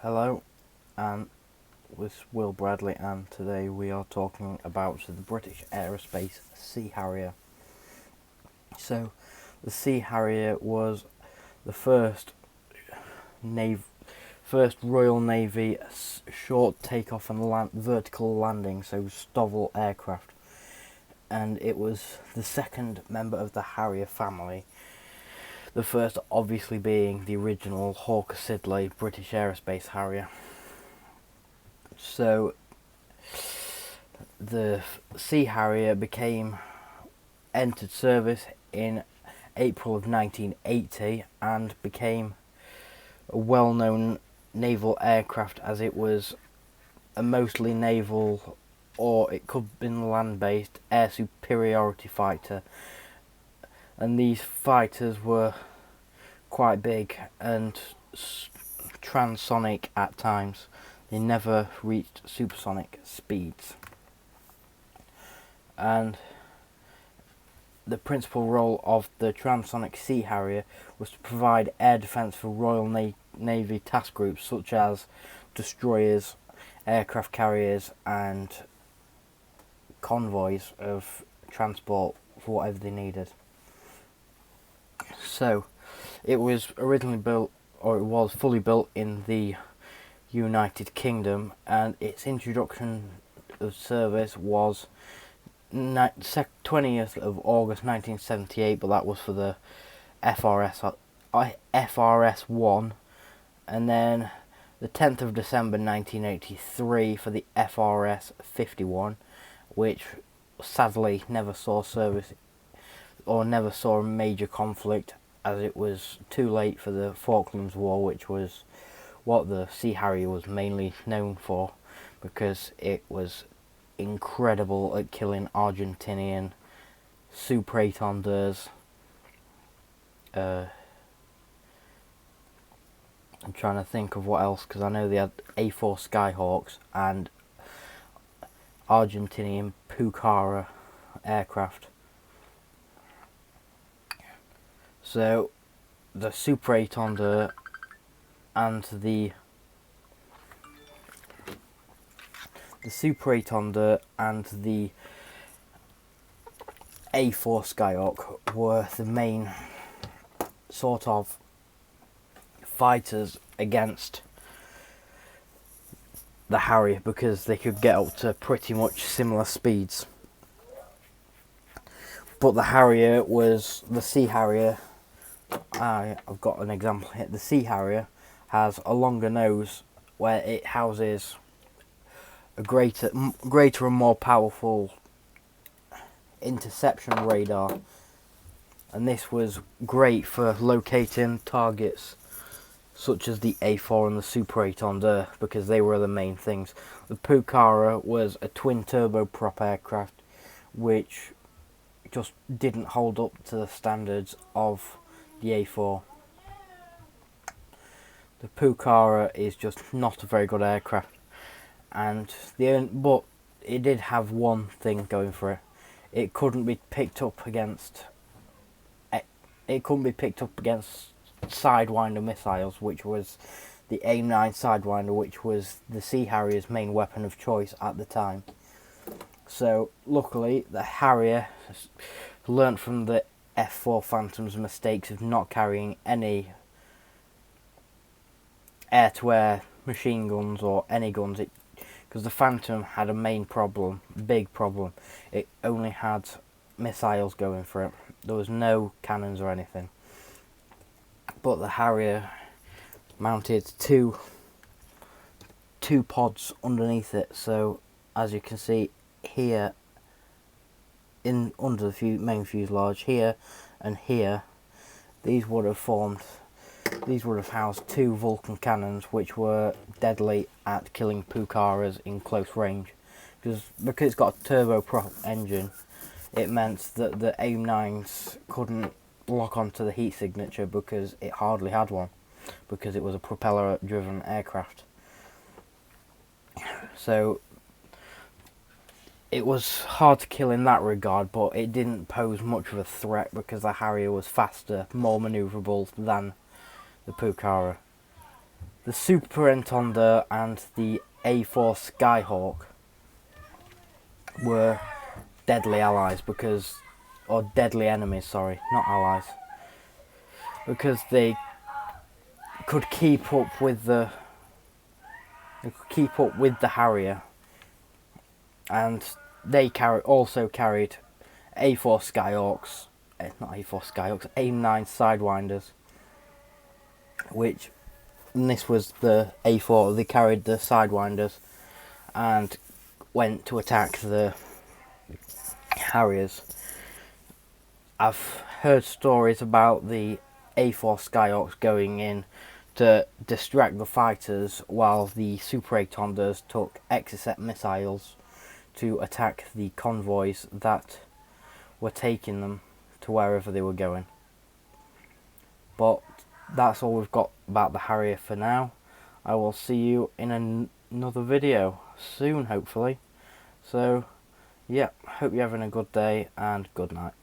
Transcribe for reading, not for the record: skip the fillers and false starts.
Hello, and this is Will Bradley, and today we are talking about the British Aerospace Sea Harrier. So, the Sea Harrier was the first Royal Navy short takeoff and vertical landing, so STOVL aircraft, and it was the second member of the Harrier family. The first, obviously, being the original Hawker Siddeley British Aerospace Harrier. So, the Sea Harrier entered service in April of 1980 and became a well-known naval aircraft, as it was a mostly naval, or it could have been land-based, air superiority fighter. And these fighters were quite big and transonic at times. They never reached supersonic speeds. And the principal role of the transonic Sea Harrier was to provide air defence for Royal Navy task groups such as destroyers, aircraft carriers and convoys of transport for whatever they needed. So it was originally built, or it was fully built, in the United Kingdom, and its introduction of service was 20th of August 1978, but that was for the FRS-1, and then the 10th of December 1983 for the FRS-51, which sadly never saw service or never saw a major conflict, as it was too late for the Falklands War, which was what the Sea Harrier was mainly known for, because it was incredible at killing Argentinian Super 8-ondeurs. I'm trying to think of what else, because I know they had A4 Skyhawks and Argentinian Pucara aircraft. So the Super 8-ondeur and the Super 8-ondeur and the A4 Skyhawk were the main sort of fighters against the Harrier, because they could get up to pretty much similar speeds. But the Sea Harrier, I've got an example here. The Sea Harrier has a longer nose where it houses a greater and more powerful interception radar, and this was great for locating targets such as the A4 and the Super 8-ondeur, because they were the main things. The Pucara was a twin turboprop aircraft which just didn't hold up to the standards of the A4. The Pucara is just not a very good aircraft, but it did have one thing going for it. It couldn't be picked up against Sidewinder missiles, which was the AIM-9 Sidewinder, which was the Sea Harrier's main weapon of choice at the time. So luckily the Harrier learnt from the F4 Phantom's mistakes of not carrying any air-to-air machine guns or any guns, because the Phantom had a big problem. It only had missiles going for it. There was no cannons or anything. But the Harrier mounted two pods underneath it. So as you can see here, under the main fuselage, here and here, these would have housed two Vulcan cannons, which were deadly at killing Pucaras in close range. Because it's got a turboprop engine, it meant that the AIM-9s couldn't lock onto the heat signature, because it hardly had one, because it was a propeller driven aircraft. So it was hard to kill in that regard, but it didn't pose much of a threat, because the Harrier was faster, more manoeuvrable than the Pucara. The Superentender and the A4 Skyhawk were deadly allies or deadly enemies, sorry, not allies, because they could keep up with the Harrier, and they also carried A4 Skyhawks, not A4 Skyhawks, A9 Sidewinders, and this was the A4. They carried the Sidewinders and went to attack the Harriers. I've heard stories about the A4 Skyhawks going in to distract the fighters while the Super 8-tonders took Exocet missiles to attack the convoys that were taking them to wherever they were going. But that's all we've got about the Harrier for now. I will see you in another video soon, hopefully. So, yeah, hope you're having a good day and good night.